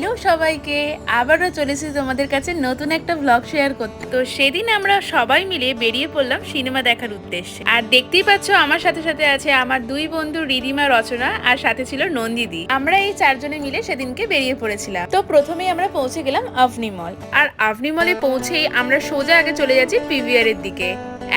Hello সবাইকে, আবারও চলেছি তোমাদের কাছে নতুন একটা ব্লগ শেয়ার করতে। তো সেদিন আমরা সবাই মিলে বেরিয়ে পড়লাম সিনেমা দেখার উদ্দেশ্যে। আর দেখতেই পাচ্ছ আমার সাথে সাথে আছে আমার দুই বন্ধু রিদিমা, রচনা, আর সাথে ছিল নন্দিদি। আমরা এই চারজনে মিলে সেদিনকে বেরিয়ে পড়েছিলাম। তো প্রথমেই আমরা পৌঁছে গেলাম আভনি মল। আর আভনি মলে পৌঁছেই আমরা সোজা আগে চলে যাচ্ছি পিভিআর এর দিকে।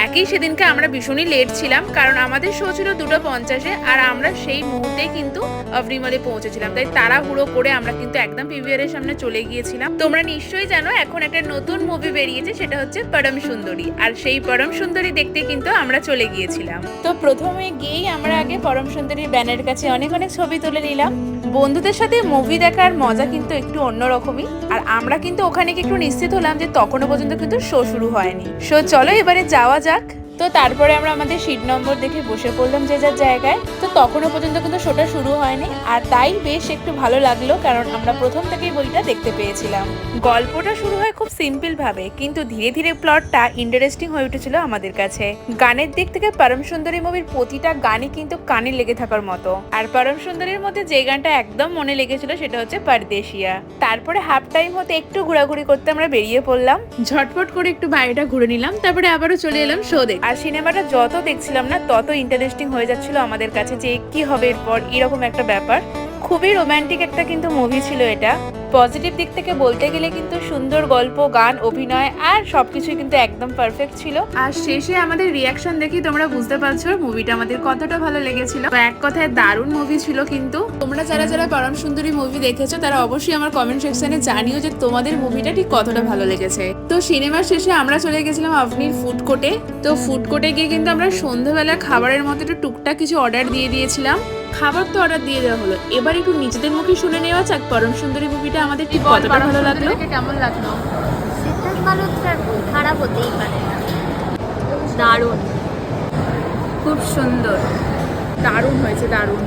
একই সেদিনকে আমরা ভীষণই লেট ছিলাম, কারণ আমাদের শো ছিল 2:50-এ, আর আমরা সেই মুহূর্তেই কিন্তু আভনি মলে পৌঁছেছিলাম। তাই তাড়াহুড়ো করে আমরা কিন্তু একদম পিভিআর এর সামনে চলে গিয়েছিলাম। তোমরা নিশ্চয়ই জানো এখন একটা নতুন মুভি বেরিয়েছে, সেটা হচ্ছে পরম সুন্দরী। আর সেই পরম সুন্দরী দেখতে কিন্তু আমরা চলে গিয়েছিলাম। তো প্রথমে গিয়েই আমরা আগে পরম সুন্দরীর ব্যানারের কাছে অনেক অনেক ছবি তুলে নিলাম। বন্ধুদের সাথে মুভি দেখার মজা কিন্তু একটু অন্যরকমই। আর আমরা কিন্তু ওখানে একটু নিশ্চিত হলাম যে তখনও পর্যন্ত কিন্তু শো শুরু হয়নি। শো চলো এবারে যাওয়া যাক। তো তারপরে আমরা আমাদের সিট নম্বর দেখে বসে পড়লাম যে যার জায়গায়। তো তখনও পর্যন্ত কিন্তু শোটা শুরু হয়নি, আর তাই বেশ একটু ভালো লাগলো, কারণ আমরা প্রথম থেকেই বইটা দেখতে পেয়েছিলাম। গল্পটা শুরু হয় খুব সিম্পল ভাবে, কিন্তু ধীরে ধীরে প্লটটা ইন্টারেস্টিং হয়ে উঠেছিল আমাদের কাছে। গানের দিক থেকে পরম সুন্দরী মুভির প্রতিটা গানই কিন্তু কানে লেগে থাকার মতো। আর পরম সুন্দরীর মধ্যে যে গানটা একদম মনে লেগেছিল সেটা হচ্ছে পরদেশিয়া। তারপরে হাফ টাইম হতে একটু ঘোরাঘুরি করতে আমরা বেরিয়ে পড়লাম। ঝটপট করে একটু বাইরেটা ঘুরে নিলাম, তারপরে আবারও চলে এলাম শো দেখতে। আর সিনেমাটা যত দেখছিলাম না তত ইন্টারেস্টিং হয়ে যাচ্ছিল আমাদের কাছে, যে কি হবে এরপর, এরকম একটা ব্যাপার। খুবই রোমান্টিক একটা কিন্তু মুভি ছিল এটা। পজিটিভ দিক থেকে বলতে গেলে কিন্তু সুন্দর গল্প, গান, অভিনয় আর সবকিছুই কিন্তু একদম পারফেক্ট ছিল। আর শেষে আমাদের রিয়াকশন দেখি তোমরা বুঝতে পারছো মুভিটা আমাদের কতটা ভালো লেগেছিল। তো এক কথায় দারুণ মুভি ছিল। কিন্তু তোমরা যারা যারা পরম সুন্দরী মুভি দেখেছো তারা অবশ্যই আমার কমেন্ট সেকশনে জানিও যে তোমাদের মুভিটা ঠিক কতটা ভালো লেগেছে। তো সিনেমার শেষে আমরা চলে গেছিলাম আভনির ফুড কোর্টে। তো ফুড কোর্টে গিয়ে কিন্তু আমরা সন্ধ্যাবেলা খাবারের মতো একটু টুকটাক কিছু অর্ডার দিয়ে দিয়েছিলাম। খাবার তো অর্ডার দিয়ে দেওয়া হলো, এবার একটু নিজেদের মুখে শুনে নেওয়া যাক পরম সুন্দরী মুভিটা আমাদের ঠিক কতটা ভালো লাগলো। কেমন লাগলো? সিদ্ধার্থ মালহোত্রার খারাপ হতেই পারে না। দারুণ, খুব সুন্দর, দারুণ হয়েছে, দারুণ।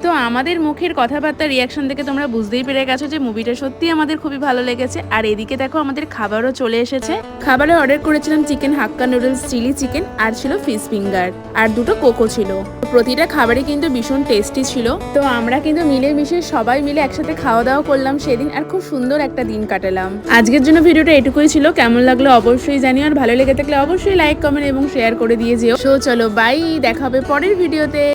তো আমাদের মুখের কথাবার্তা, রিয়াকশন দেখে তোমরা বুঝতেই পেরে গেছো যে মুভিটা সত্যি আমাদের খুবই ভালো লেগেছে। আর এদিকে দেখো আমাদের খাবারও চলে এসেছে। খাবারে অর্ডার করেছিলাম চিকেন হাক্কা নুডলস, চিলি চিকেন, আর ছিল ফিশ ফিঙ্গার, আর দুটো কোকো ছিল। প্রতিটা খাবারই কিন্তু ভীষণ টেস্টি ছিল। তো আমরা কিন্তু মিলেমিশে সবাই মিলে একসাথে খাওয়া দাওয়া করলাম সেদিন, আর খুব সুন্দর একটা দিন কাটালাম। আজকের জন্য ভিডিওটা এটুকুই ছিল। কেমন লাগলো অবশ্যই জানিও, আর ভালো লেগে থাকলে অবশ্যই লাইক, কমেন্ট এবং শেয়ার করে দিয়ে যেও। সো চলো বাই, দেখা হবে পরের ভিডিওতে।